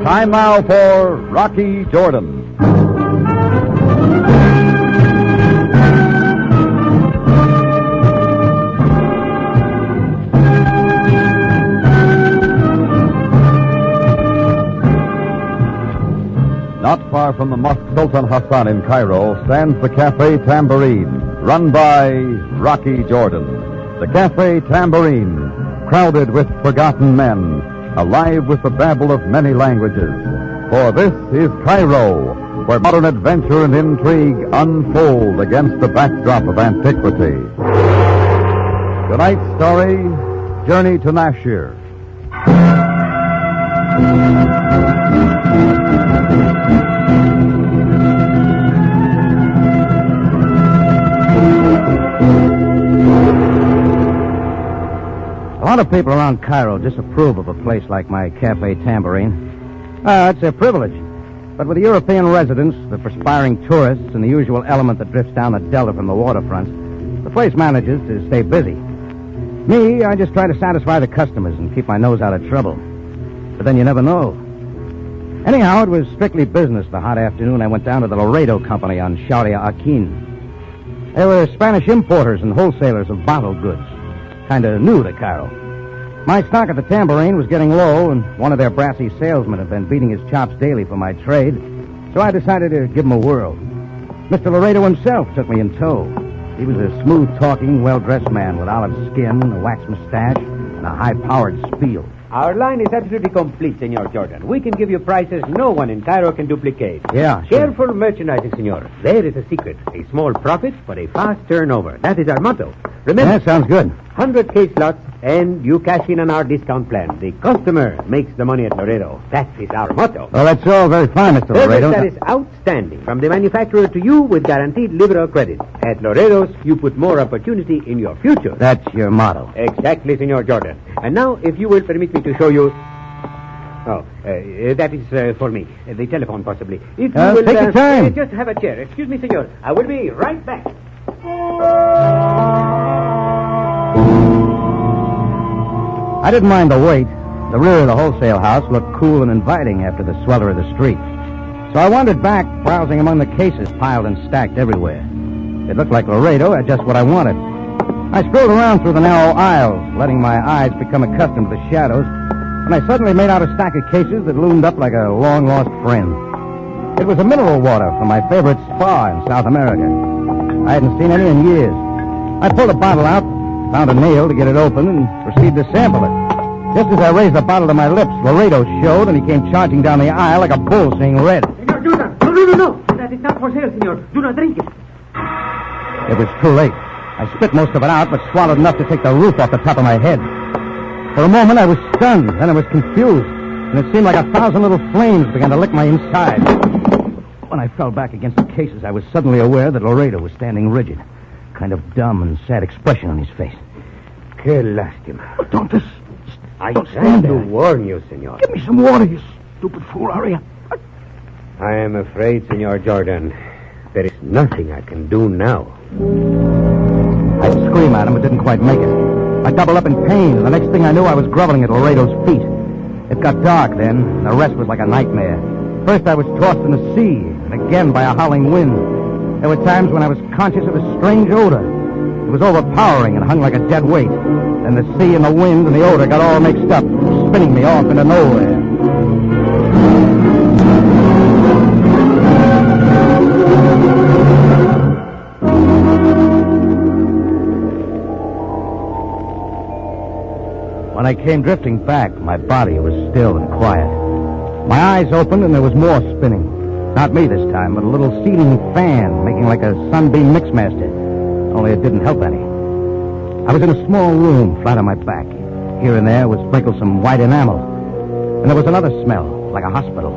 Time now for Rocky Jordan. Not far from the Mosque Sultan Hassan in Cairo stands the Café Tambourine, run by Rocky Jordan. The Café Tambourine, crowded with forgotten men, alive with the babble of many languages. For this is Cairo, where modern adventure and intrigue unfold against the backdrop of antiquity. Tonight's story, Journey to Nashir. A lot of people around Cairo disapprove of a place like my Café Tambourine. It's their privilege. But with the European residents, the perspiring tourists, and the usual element that drifts down the delta from the waterfronts, the place manages to stay busy. Me, I just try to satisfy the customers and keep my nose out of trouble. But then you never know. Anyhow, it was strictly business the hot afternoon I went down to the Laredo Company on Sharia Akin. They were Spanish importers and wholesalers of bottled goods. Kind of new to Cairo. My stock at the Tambourine was getting low, and one of their brassy salesmen had been beating his chops daily for my trade, so I decided to give him a whirl. Mr. Laredo himself took me in tow. He was a smooth-talking, well-dressed man with olive skin, a wax mustache, and a high-powered spiel. Our line is absolutely complete, Senor Jordan. We can give you prices no one in Cairo can duplicate. Yeah, sure. Careful merchandising, Senor. There is a secret. A small profit, but a fast turnover. That is our motto. Remember, That sounds good. 100 case lots, and you cash in on our discount plan. The customer makes the money at Laredo. That is our motto. Well, that's all very fine, Mr. Service Laredo. that is outstanding. From the manufacturer to you with guaranteed liberal credit. At Laredo's, you put more opportunity in your future. That's your motto. Exactly, Senor Jordan. And now, if you will permit me to show you... that is for me. The telephone, possibly. If you will... Take your time. Just have a chair. Excuse me, senor. I will be right back. I didn't mind the wait. The rear of the wholesale house looked cool and inviting after the swelter of the street. So I wandered back, browsing among the cases piled and stacked everywhere. It looked like Laredo had just what I wanted. I strolled around through the narrow aisles, letting my eyes become accustomed to the shadows, and I suddenly made out a stack of cases that loomed up like a long-lost friend. It was a mineral water from my favorite spa in South America. I hadn't seen any in years. I pulled a bottle out, found a nail to get it open, and proceeded to sample it. Just as I raised the bottle to my lips, Laredo showed, and he came charging down the aisle like a bull seeing red. Senor Jordan! No. That is not for sale, senor. Do not drink it. It was too late. I spit most of it out, but swallowed enough to take the roof off the top of my head. For a moment, I was stunned, then I was confused, and it seemed like 1,000 little flames began to lick my inside. When I fell back against the cases, I was suddenly aware that Laredo was standing rigid, kind of dumb and sad expression on his face. Que lástima. Don't Don't stand to there. warn you, senor. Give me some water, you stupid fool. Hurry up. I am afraid, Senor Jordan, there is nothing I can do now. I'd scream at him, but didn't quite make it. I doubled up in pain, and the next thing I knew, I was groveling at Laredo's feet. It got dark then, and the rest was like a nightmare. First, I was tossed in the sea, and again by a howling wind. There were times when I was conscious of a strange odor. It was overpowering and hung like a dead weight. Then the sea and the wind and the odor got all mixed up, spinning me off into nowhere. When I came drifting back, my body was still and quiet. My eyes opened and there was more spinning. Not me this time, but a little seething fan making like a sunbeam mixmaster. Only it didn't help any. I was in a small room, flat on my back. Here and there was sprinkled some white enamel. And there was another smell, like a hospital.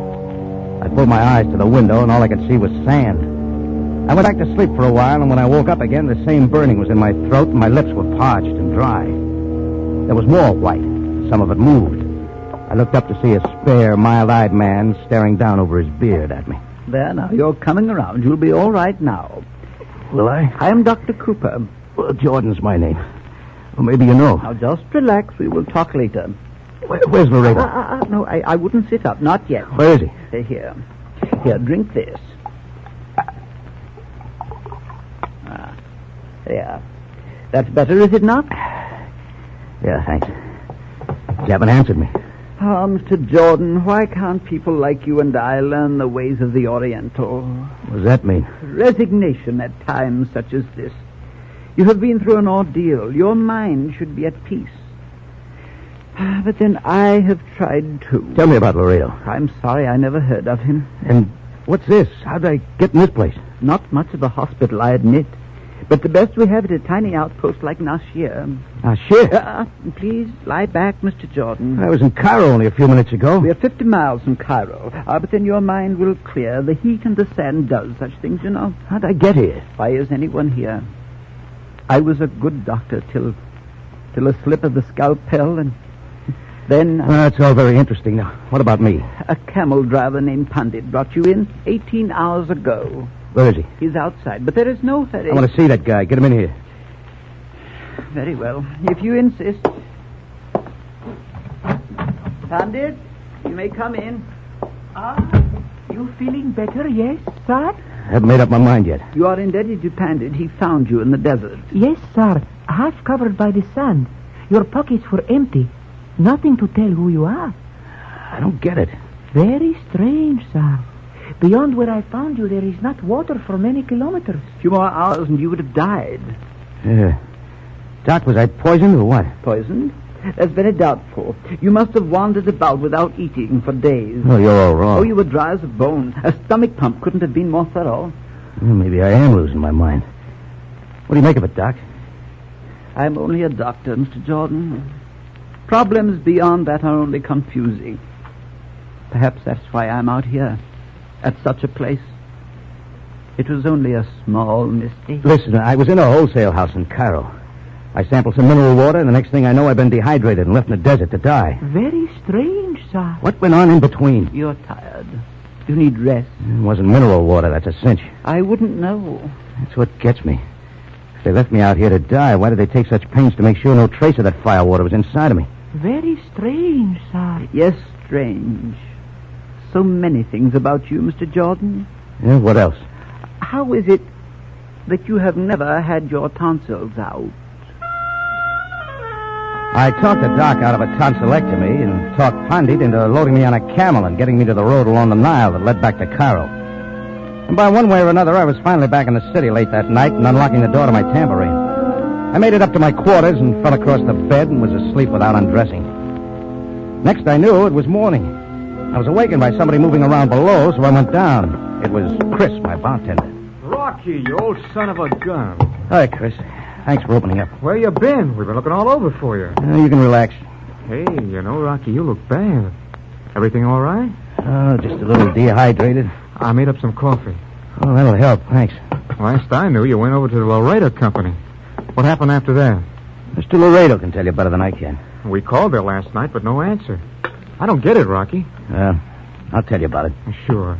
I pulled my eyes to the window, and all I could see was sand. I went back to sleep for a while, and when I woke up again, the same burning was in my throat, and my lips were parched and dry. There was more white. Some of it moved. I looked up to see a spare, mild-eyed man staring down over his beard at me. There, now, you're coming around. You'll be all right now. Will I? I am Dr. Cooper. Well, Jordan's my name. Well, maybe you know. Now, just relax. We will talk later. Where's Laredo? No, I wouldn't sit up. Not yet. Where is he? Here, drink this. There. That's better, is it not? Yeah, thanks. You haven't answered me. Oh, Mr. Jordan, why can't people like you and I learn the ways of the Oriental? What does that mean? Resignation at times such as this. You have been through an ordeal. Your mind should be at peace. But then I have tried too. Tell me about Laredo. I'm sorry I never heard of him. And what's this? How'd I get in this place? Not much of a hospital, I admit. But the best we have is a tiny outpost like Nashir. Nashir? Please lie back, Mr. Jordan. I was in Cairo only a few minutes ago. We are 50 miles from Cairo. But then your mind will clear. The heat and the sand does such things, you know. How'd I get here? Why is anyone here? I was a good doctor till a slip of the scalpel, and then... That's all very interesting. Now, what about me? A camel driver named Pandit brought you in 18 hours ago. Where is he? He's outside, but there is no ferry. I want to see that guy. Get him in here. Very well, if you insist. Pandit, you may come in. You feeling better, yes, sir? I haven't made up my mind yet. You are indebted to Pandit. He found you in the desert. Yes, sir. Half covered by the sand. Your pockets were empty. Nothing to tell who you are. I don't get it. Very strange, sir. Beyond where I found you, there is not water for many kilometers. A few more hours and you would have died. Yeah. Doc, was I poisoned or what? Poisoned? That's very doubtful. You must have wandered about without eating for days. Oh, you're all wrong. Oh, you were dry as a bone. A stomach pump couldn't have been more thorough. Well, maybe I am losing my mind. What do you make of it, Doc? I'm only a doctor, Mr. Jordan. Problems beyond that are only confusing. Perhaps that's why I'm out here, at such a place. It was only a small mistake. Listen, I was in a wholesale house in Cairo. I sampled some mineral water, and the next thing I know, I've been dehydrated and left in the desert to die. Very strange, sir. What went on in between? You're tired. You need rest. It wasn't mineral water, that's a cinch. I wouldn't know. That's what gets me. If they left me out here to die, why did they take such pains to make sure no trace of that firewater was inside of me? Very strange, sir. Yes, strange. So many things about you, Mr. Jordan. Yeah, what else? How is it that you have never had your tonsils out? I talked the doc out of a tonsillectomy and talked Pandit into loading me on a camel and getting me to the road along the Nile that led back to Cairo. And by one way or another, I was finally back in the city late that night and unlocking the door to my tambourine. I made it up to my quarters and fell across the bed and was asleep without undressing. Next I knew, it was morning. I was awakened by somebody moving around below, so I went down. It was Chris, my bartender. Rocky, you old son of a gun. Hi, Chris. Thanks for opening up. Where you been? We've been looking all over for you. You can relax. Hey, you know, Rocky, you look bad. Everything all right? Oh, just a little dehydrated. I made up some coffee. Oh, that'll help. Thanks. Last I knew, you went over to the Laredo Company. What happened after that? Mr. Laredo can tell you better than I can. We called there last night, but no answer. I don't get it, Rocky. I'll tell you about it. Sure.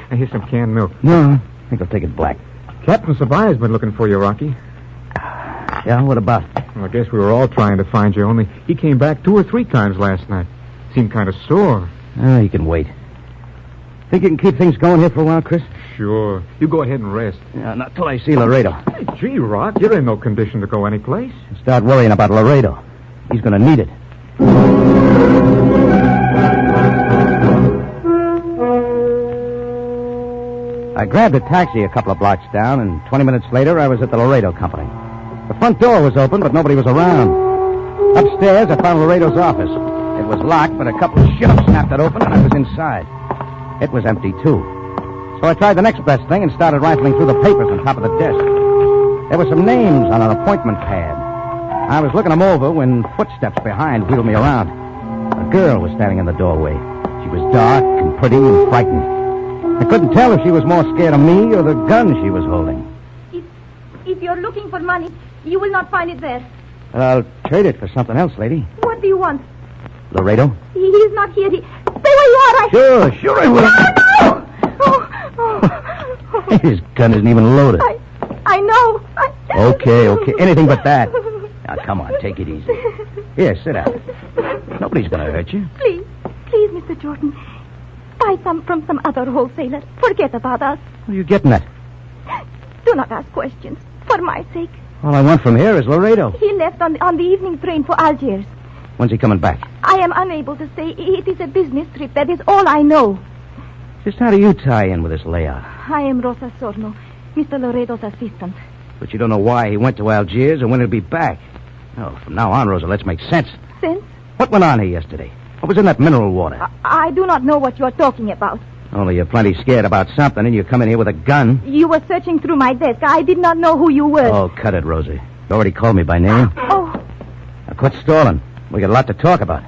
And here's some canned milk. No, I think I'll take it black. Captain Sabaya's been looking for you, Rocky. Yeah, what about? Well, I guess we were all trying to find you, only he came back 2 or 3 times last night. Seemed kind of sore. You can wait. Think you can keep things going here for a while, Chris? Sure. You go ahead and rest. Yeah, not till I see Laredo. Hey, gee, Rock, you're in no condition to go anyplace. Start worrying about Laredo. He's going to need it. I grabbed a taxi a couple of blocks down, and 20 minutes later, I was at the Laredo Company. The front door was open, but nobody was around. Upstairs, I found Laredo's office. It was locked, but a couple of shut-ups snapped it open, and I was inside. It was empty, too. So I tried the next best thing and started rifling through the papers on top of the desk. There were some names on an appointment pad. I was looking them over when footsteps behind wheeled me around. A girl was standing in the doorway. She was dark and pretty and frightened. I couldn't tell if she was more scared of me or the gun she was holding. If you're looking for money, you will not find it there. I'll trade it for something else, lady. What do you want? Laredo? He's not here. Stay where you are. Sure I will. No! Oh. His gun isn't even loaded. I know. Okay. Anything but that. Now, come on, take it easy. Here, sit down. Nobody's going to hurt you. Please, Mr. Jordan. Buy some from some other wholesaler. Forget about us. What are you getting at? Do not ask questions. For my sake. All I want from here is Laredo. He left on the evening train for Algiers. When's he coming back? I am unable to say. It is a business trip. That is all I know. Just how do you tie in with this layout? I am Rosa Sorno, Mr. Laredo's assistant. But you don't know why he went to Algiers or when he'll be back. Oh, from now on, Rosa, let's make sense. Sense? What went on here yesterday? What was in that mineral water? I do not know what you are talking about. Only you're plenty scared about something, and you come in here with a gun. You were searching through my desk. I did not know who you were. Oh, cut it, Rosie. You already called me by name. Oh, Now quit stalling. We got a lot to talk about.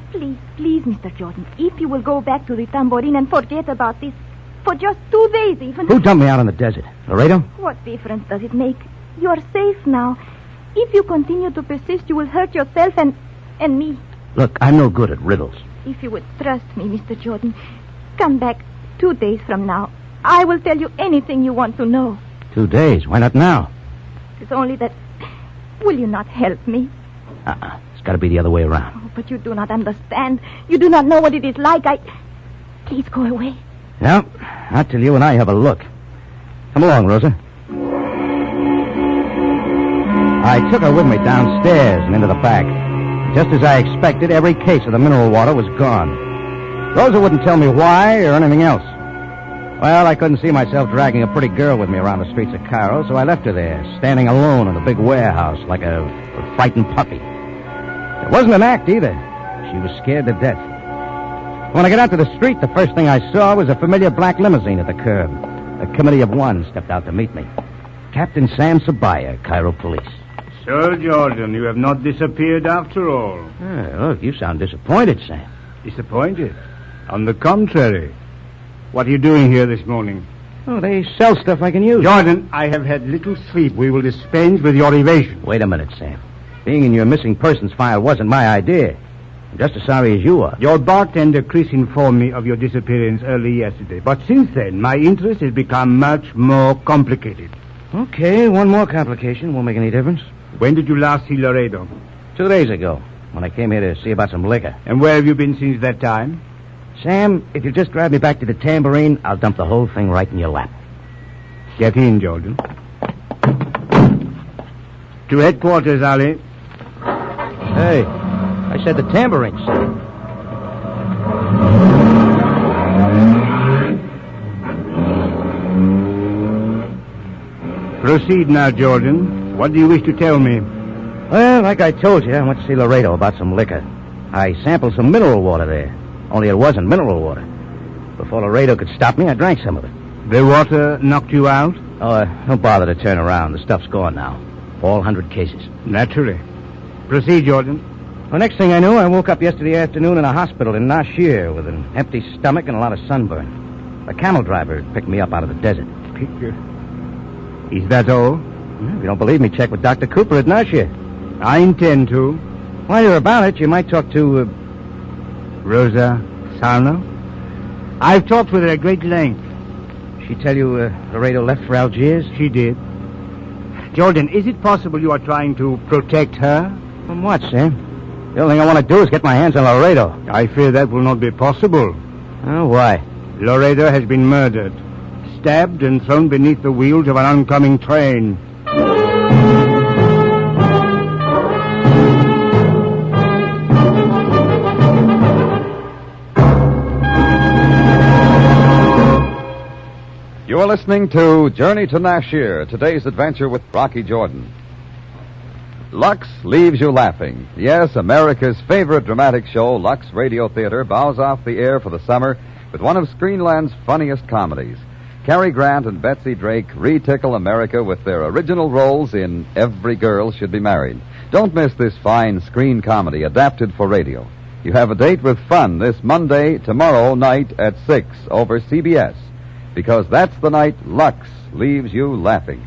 please, Mr. Jordan. If you will go back to the Tambourine and forget about this for just 2 days even. Who dumped me out in the desert? Laredo? What difference does it make? You are safe now. If you continue to persist, you will hurt yourself and me. Look, I'm no good at riddles. If you would trust me, Mr. Jordan, come back 2 days from now. I will tell you anything you want to know. 2 days. Why not now? It's only that... Will you not help me? It's got to be the other way around. Oh, but you do not understand. You do not know what it is like. Please go away. No, not till you and I have a look. Come along, Rosa. I took her with me downstairs and into the back. Just as I expected, every case of the mineral water was gone. Rosa wouldn't tell me why or anything else. Well, I couldn't see myself dragging a pretty girl with me around the streets of Cairo, so I left her there, standing alone in the big warehouse like a frightened puppy. It wasn't an act either. She was scared to death. When I got out to the street, the first thing I saw was a familiar black limousine at the curb. A committee of one stepped out to meet me. Captain Sam Sabaya, Cairo Police. So, Jordan, you have not disappeared after all. Look, you sound disappointed, Sam. Disappointed? On the contrary. What are you doing here this morning? Oh, they sell stuff I can use. Jordan, I have had little sleep. We will dispense with your evasion. Wait a minute, Sam. Being in your missing persons file wasn't my idea. I'm just as sorry as you are. Your bartender, Chris, informed me of your disappearance early yesterday. But since then, my interest has become much more complicated. Okay, one more complication won't make any difference. When did you last see Laredo? 2 days ago, when I came here to see about some liquor. And where have you been since that time? Sam, if you just drive me back to the Tambourine, I'll dump the whole thing right in your lap. Get in, Jordan. To headquarters, Ali. Hey, I said the Tambourine, sir. Proceed now, Jordan. What do you wish to tell me? Well, like I told you, I went to see Laredo about some liquor. I sampled some mineral water there. Only it wasn't mineral water. Before Laredo could stop me, I drank some of it. The water knocked you out? Oh, don't bother to turn around. The stuff's gone now. All 100 cases. Naturally. Proceed, Jordan. The next thing I knew, I woke up yesterday afternoon in a hospital in Nashir with an empty stomach and a lot of sunburn. A camel driver picked me up out of the desert. Is that all? If you don't believe me, check with Dr. Cooper at Nashir. I intend to. While you're about it, you might talk to... Rosa Sarno? I've talked with her at great length. She tell you Laredo left for Algiers? She did. Jordan, is it possible you are trying to protect her? From what, Sam? The only thing I want to do is get my hands on Laredo. I fear that will not be possible. Oh, why? Laredo has been murdered. Stabbed and thrown beneath the wheels of an oncoming train. You are listening to Journey to Nashir, today's adventure with Rocky Jordan. Lux leaves you laughing. Yes, America's favorite dramatic show, Lux Radio Theater, bows off the air for the summer with one of Screenland's funniest comedies. Cary Grant and Betsy Drake re-tickle America with their original roles in Every Girl Should Be Married. Don't miss this fine screen comedy adapted for radio. You have a date with fun this Monday, tomorrow night at 6 over CBS. Because that's the night Lux leaves you laughing.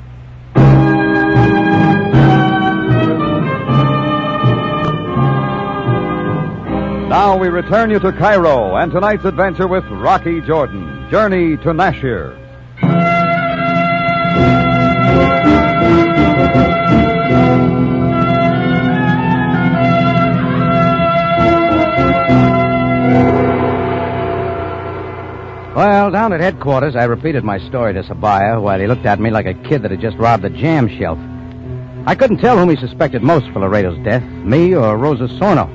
Now we return you to Cairo and tonight's adventure with Rocky Jordan, Journey to Nashir. Well, down at headquarters, I repeated my story to Sabaya while he looked at me like a kid that had just robbed a jam shelf. I couldn't tell whom he suspected most for Laredo's death, me or Rosa Sorno.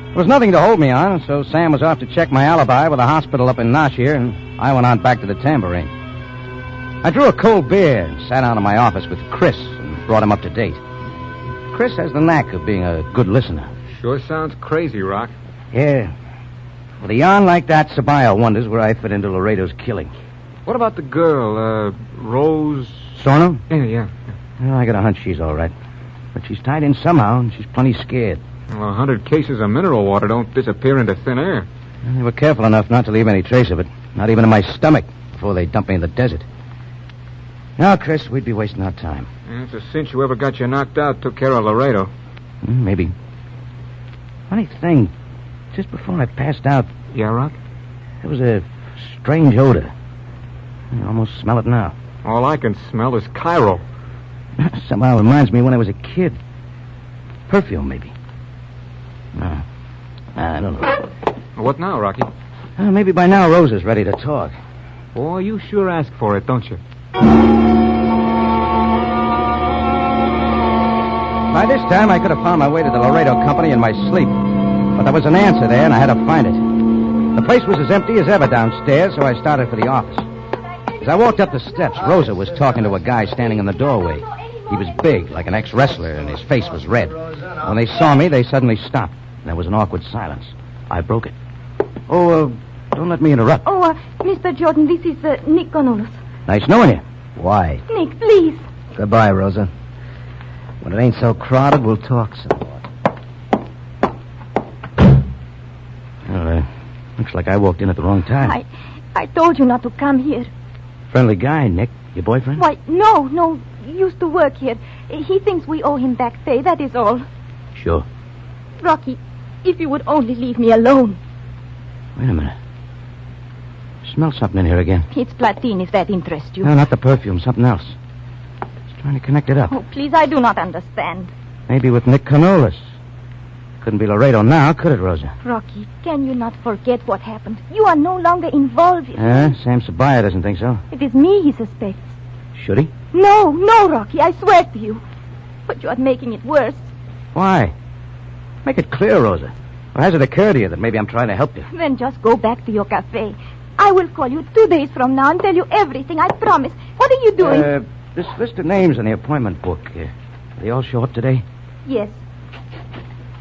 There was nothing to hold me on, so Sam was off to check my alibi with a hospital up in Nashir, and I went on back to the Tambourine. I drew a cold beer and sat down in my office with Chris and brought him up to date. Chris has the knack of being a good listener. Sure sounds crazy, Rock. Yeah. With a yarn like that, Sabaya wonders where I fit into Laredo's killing. What about the girl, Rose? Sorno? Yeah. Well, I got a hunch she's all right. But she's tied in somehow, and she's plenty scared. Well, 100 cases of mineral water don't disappear into thin air. They were careful enough not to leave any trace of it, not even in my stomach, before they dumped me in the desert. Now, Chris, we'd be wasting our time. Yeah, it's a cinch whoever got you knocked out took care of Laredo. Maybe. Funny thing, just before I passed out, Yeah, Rock? there was a strange odor. I almost smell it now. All I can smell is Cairo. Somehow reminds me when I was a kid. Perfume, maybe. No. I don't know. What now, Rocky? Maybe by now Rosa's ready to talk. Boy, you sure ask for it, don't you? By this time, I could have found my way to the Laredo Company in my sleep. But there was an answer there, and I had to find it. The place was as empty as ever downstairs, so I started for the office. As I walked up the steps, Rosa was talking to a guy standing in the doorway. He was big, like an ex-wrestler, and his face was red. When they saw me, they suddenly stopped. There was an awkward silence. I broke it. Don't let me interrupt. Mr. Jordan, this is Nick Connollis. Nice knowing you. Why? Nick, please. Goodbye, Rosa. When it ain't so crowded, we'll talk some more. Well, looks like I walked in at the wrong time. I told you not to come here. Friendly guy, Nick. Your boyfriend? Why, no. He used to work here. He thinks we owe him back pay, that is all. Sure. Rocky, if you would only leave me alone. Wait a minute. Smell something in here again. It's Platine, if that interests you. No, not the perfume. Something else. Just trying to connect it up. Oh, please, I do not understand. Maybe with Nick Connollis. Couldn't be Laredo now, could it, Rosa? Rocky, can you not forget what happened? You are no longer involved in... Sam Sabaya doesn't think so. It is me he suspects. Should he? No, Rocky, I swear to you. But you are making it worse. Why? Make it clear, Rosa. Or has it occurred to you that maybe I'm trying to help you? Then just go back to your cafe. I will call you 2 days from now and tell you everything, I promise. What are you doing? This list of names in the appointment book. They all show up today? Yes.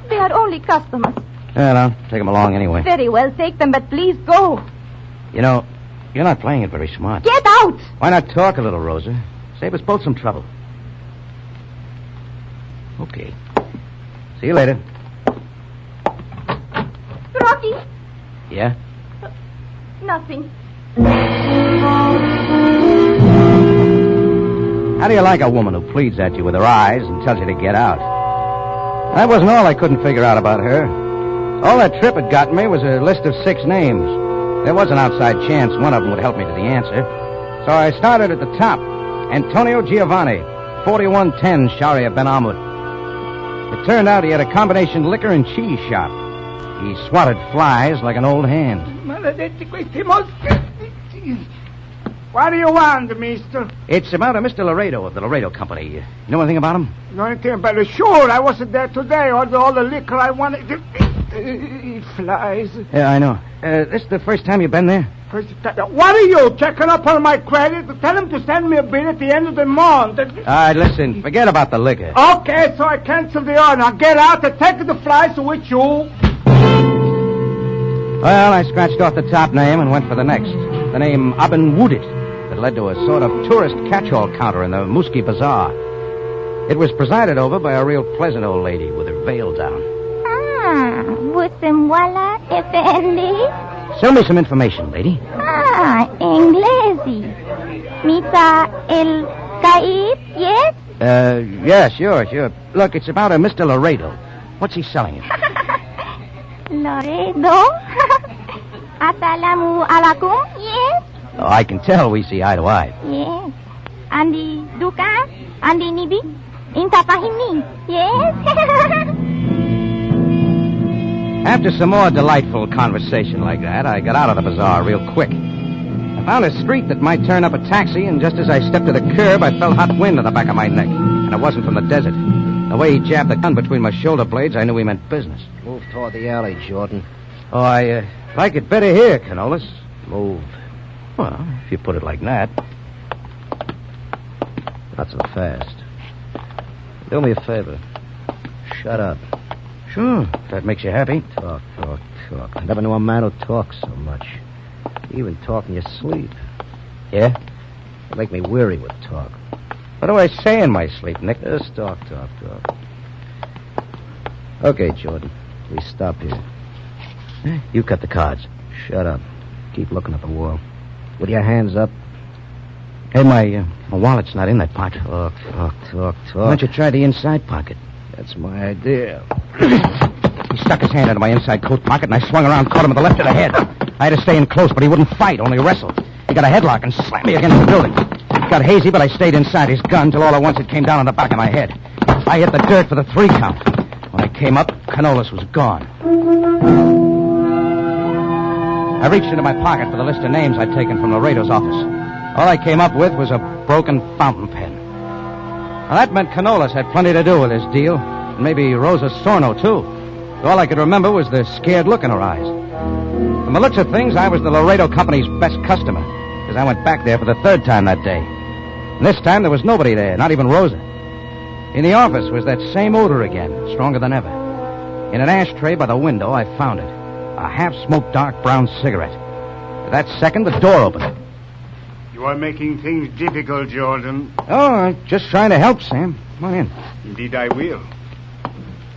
They are only customers. Well, I'll take them along anyway. Very well, take them, but please go. You know, you're not playing it very smart. Get out! Why not talk a little, Rosa? Save us both some trouble. Okay. See you later. Rocky! Yeah? Nothing. How do you like a woman who pleads at you with her eyes and tells you to get out? That wasn't all I couldn't figure out about her. All that trip had gotten me was a list of 6 names. There was an outside chance one of them would help me to the answer. So I started at the top. Antonio Giovanni, 4110 Sharia Ben Ahmed. It turned out he had a combination liquor and cheese shop. He swatted flies like an old hand. Maledetti questi moschi. What do you want, mister? It's about a Mr. Laredo of the Laredo Company. You know anything about him? No, anything about it. Sure, I wasn't there today. All the liquor I wanted. It flies. Yeah, I know. This is the first time you've been there? What are you, checking up on my credit? Tell him to send me a bill at the end of the month. All right, listen, forget about the liquor. Okay, so I cancel the order. Now get out and take the flies with you. Well, I scratched off the top name and went for the next. The name Aben Woodit that led to a sort of tourist catch-all counter in the Musky Bazaar. It was presided over by a real pleasant old lady with her veil down. Busemwala Effendi. Sell me some information, lady. Inglesi. Mita El Caib, yes? Yeah, sure. Look, it's about a Mr. Laredo. What's he selling you? Laredo? Assalamu alaikum, yes? Oh, I can tell we see eye to eye. Yes. Andi Dukan? Andi Nibi? Inta Pahimni, yes? After some more delightful conversation like that, I got out of the bazaar real quick. Found a street that might turn up a taxi, and just as I stepped to the curb, I felt hot wind on the back of my neck. And it wasn't from the desert. The way he jabbed the gun between my shoulder blades, I knew he meant business. Move toward the alley, Jordan. Oh, I like it better here, Canolas. Move. Well, if you put it like that. Not so fast. Do me a favor. Shut up. Sure, if that makes you happy. Talk. I never knew a man who talks so much. You even talk in your sleep. Yeah? You make me weary with talk. What do I say in my sleep, Nick? Just talk. Okay, Jordan. We stop here. You cut the cards. Shut up. Keep looking at the wall. With your hands up. Hey, my wallet's not in that pocket. Talk. Why don't you try the inside pocket? That's my idea. He stuck his hand into my inside coat pocket, and I swung around, caught him with the left of the head. I had to stay in close, but he wouldn't fight, only wrestle. He got a headlock and slammed me against the building. It got hazy, but I stayed inside his gun till all at once it came down on the back of my head. I hit the dirt for the 3 count. When I came up, Canolas was gone. I reached into my pocket for the list of names I'd taken from Laredo's office. All I came up with was a broken fountain pen. Now, that meant Canolas had plenty to do with this deal, and maybe Rosa Sorno, too. All I could remember was the scared look in her eyes. From the looks of things, I was the Laredo Company's best customer, because I went back there for the 3rd time that day. And this time, there was nobody there, not even Rosa. In the office was that same odor again, stronger than ever. In an ashtray by the window, I found it. A half-smoked dark brown cigarette. At that second, the door opened. You are making things difficult, Jordan. Oh, I'm just trying to help, Sam. Come on in. Indeed, I will.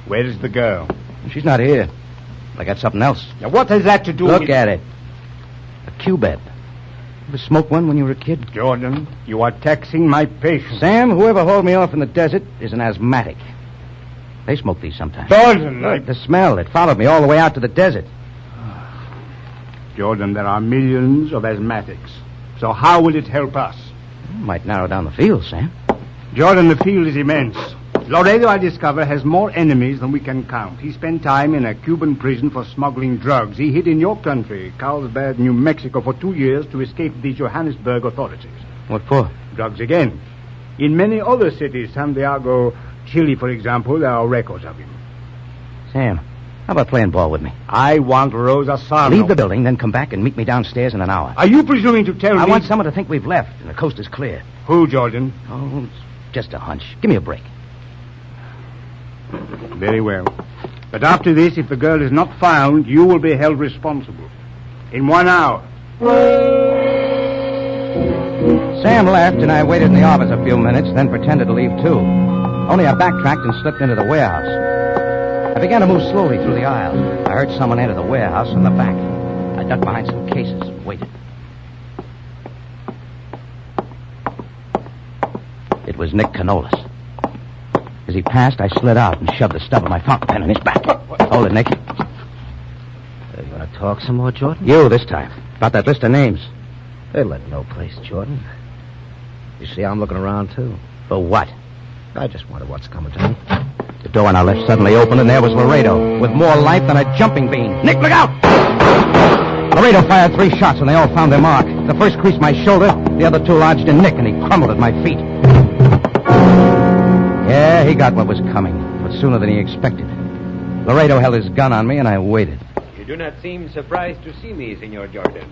Where is the girl? She's not here. I got something else. Now, what has that to do with... Look at it. A cubeb. Ever smoked one when you were a kid? Jordan, you are taxing my patience. Sam, whoever hauled me off in the desert is an asthmatic. They smoke these sometimes. Jordan, Look, the smell. It followed me all the way out to the desert. Jordan, there are millions of asthmatics. So how will it help us? Might narrow down the field, Sam. Jordan, the field is immense. Laredo, I discover, has more enemies than we can count. He spent time in a Cuban prison for smuggling drugs. He hid in your country, Carlsbad, New Mexico, for 2 years to escape the Johannesburg authorities. What for? Drugs again. In many other cities, Santiago, Chile, for example, there are records of him. Sam, how about playing ball with me? I want Rosa Sarno. Leave the building, then come back and meet me downstairs in an hour. Are you presuming to tell me... I want someone to think we've left and the coast is clear. Who, Jordan? Oh, it's just a hunch. Give me a break. Very well. But after this, if the girl is not found, you will be held responsible. In 1 hour. Sam left, and I waited in the office a few minutes, then pretended to leave, too. Only I backtracked and slipped into the warehouse. I began to move slowly through the aisle. I heard someone enter the warehouse from the back. I ducked behind some cases and waited. It was Nick Canolas. As he passed, I slid out and shoved the stub of my fountain pen in his back. Hold it, Nick. You want to talk some more, Jordan? You, this time. About that list of names. They let no place, Jordan. You see, I'm looking around, too. For what? I just wonder what's coming to me. The door on our left suddenly opened, and there was Laredo, with more life than a jumping bean. Nick, look out! Laredo fired 3 shots, and they all found their mark. The first creased my shoulder, the other 2 lodged in Nick, and he crumbled at my feet. Yeah, he got what was coming, but sooner than he expected. Laredo held his gun on me, and I waited. You do not seem surprised to see me, Senor Jordan.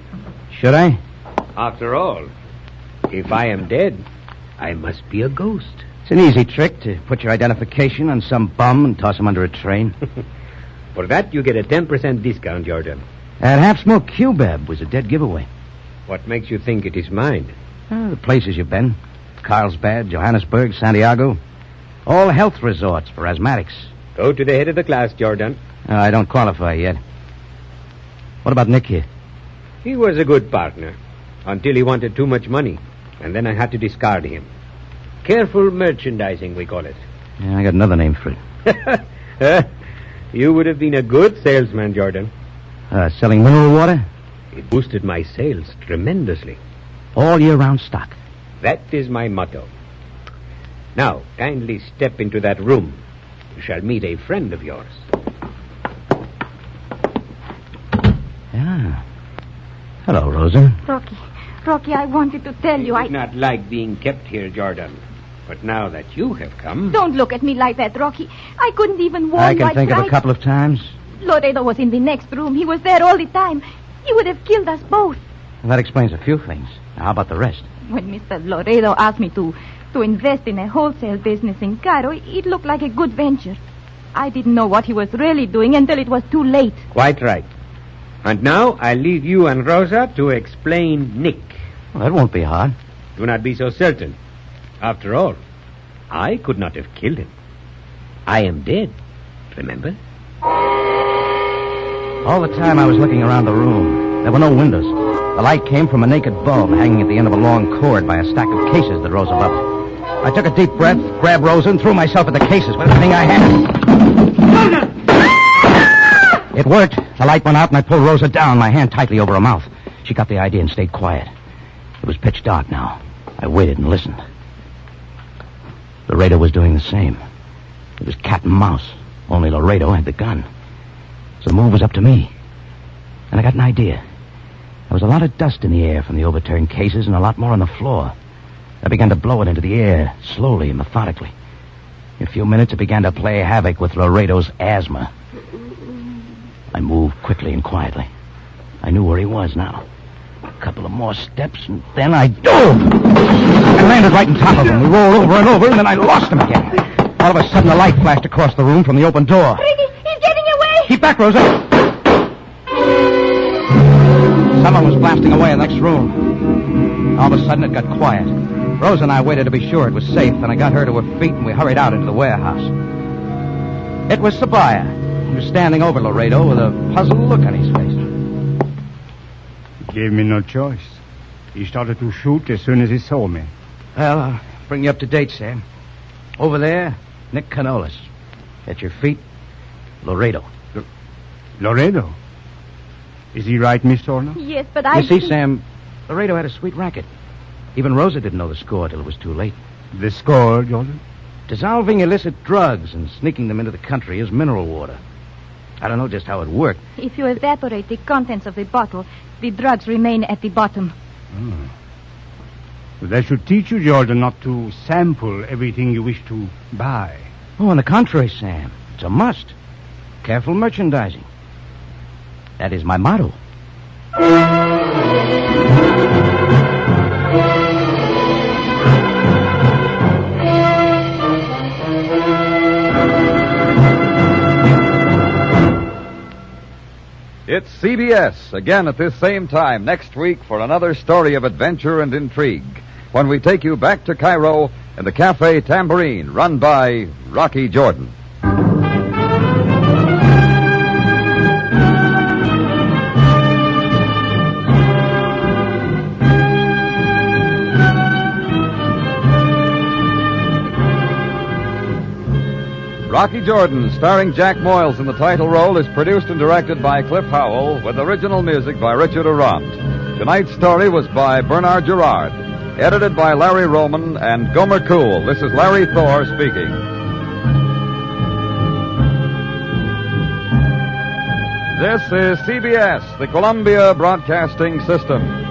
Should I? After all, if I am dead, I must be a ghost. It's an easy trick to put your identification on some bum and toss him under a train. For that, you get a 10% discount, Jordan. That half-smoked cubeb was a dead giveaway. What makes you think it is mine? The places you've been. Carlsbad, Johannesburg, Santiago. All health resorts for asthmatics. Go to the head of the class, Jordan. I don't qualify yet. What about Nick here? He was a good partner, until he wanted too much money, and then I had to discard him. Careful merchandising, we call it. Yeah, I got another name for it. You would have been a good salesman, Jordan. Selling mineral water? It boosted my sales tremendously. All year-round stock. That is my motto. Now, kindly step into that room. You shall meet a friend of yours. Yeah. Hello, Rosa. Rocky, Rocky, I wanted to tell you I did not like being kept here, Jordan. But now that you have come... Don't look at me like that, Rocky. I couldn't even warn I you. can think of a couple of times. Loredo was in the next room. He was there all the time. He would have killed us both. Well, that explains a few things. Now, how about the rest? When Mr. Loredo asked me to invest in a wholesale business in Cairo, it looked like a good venture. I didn't know what he was really doing until it was too late. Quite right. And now I leave you and Rosa to explain Nick. Well, that won't be hard. Do not be so certain. After all, I could not have killed him. I am dead, remember? All the time I was looking around the room. There were no windows. The light came from a naked bulb hanging at the end of a long cord by a stack of cases that rose above it. I took a deep breath, grabbed Rosa, and threw myself at the cases with everything I had. It worked. The light went out, and I pulled Rosa down, my hand tightly over her mouth. She got the idea and stayed quiet. It was pitch dark now. I waited and listened. Laredo was doing the same. It was cat and mouse. Only Laredo had the gun. So the move was up to me. And I got an idea. There was a lot of dust in the air from the overturned cases and a lot more on the floor. I began to blow it into the air, slowly and methodically. In a few minutes, it began to play havoc with Laredo's asthma. I moved quickly and quietly. I knew where he was now. A couple of more steps, and then I dove! I landed right on top of him. We rolled over and over, and then I lost him again. All of a sudden, a light flashed across the room from the open door. Ricky, he's getting away! Keep back, Rosa! Someone was blasting away in the next room. All of a sudden, it got quiet. Rosa and I waited to be sure it was safe, and I got her to her feet, and we hurried out into the warehouse. It was Sabaya. He was standing over Laredo with a puzzled look on his face. He gave me no choice. He started to shoot as soon as he saw me. Well, I'll bring you up to date, Sam. Over there, Nick Canolis. At your feet, Laredo. Laredo? Is he right, Miss Turner? Yes, but I... You see, Sam, Laredo had a sweet racket. Even Rosa didn't know the score till it was too late. The score, Jordan? Dissolving illicit drugs and sneaking them into the country as mineral water. I don't know just how it worked. If you evaporate the contents of the bottle, the drugs remain at the bottom. Oh. Well, that should teach you, Jordan, not to sample everything you wish to buy. Oh, on the contrary, Sam. It's a must. Careful merchandising. That is my motto. It's CBS, again at this same time next week for another story of adventure and intrigue, when we take you back to Cairo in the Café Tambourine, run by Rocky Jordan. Rocky Jordan, starring Jack Moyles in the title role, is produced and directed by Cliff Howell, with original music by Richard Arant. Tonight's story was by Bernard Gerard, edited by Larry Roman and Gomer Cool. This is Larry Thor speaking. This is CBS, the Columbia Broadcasting System.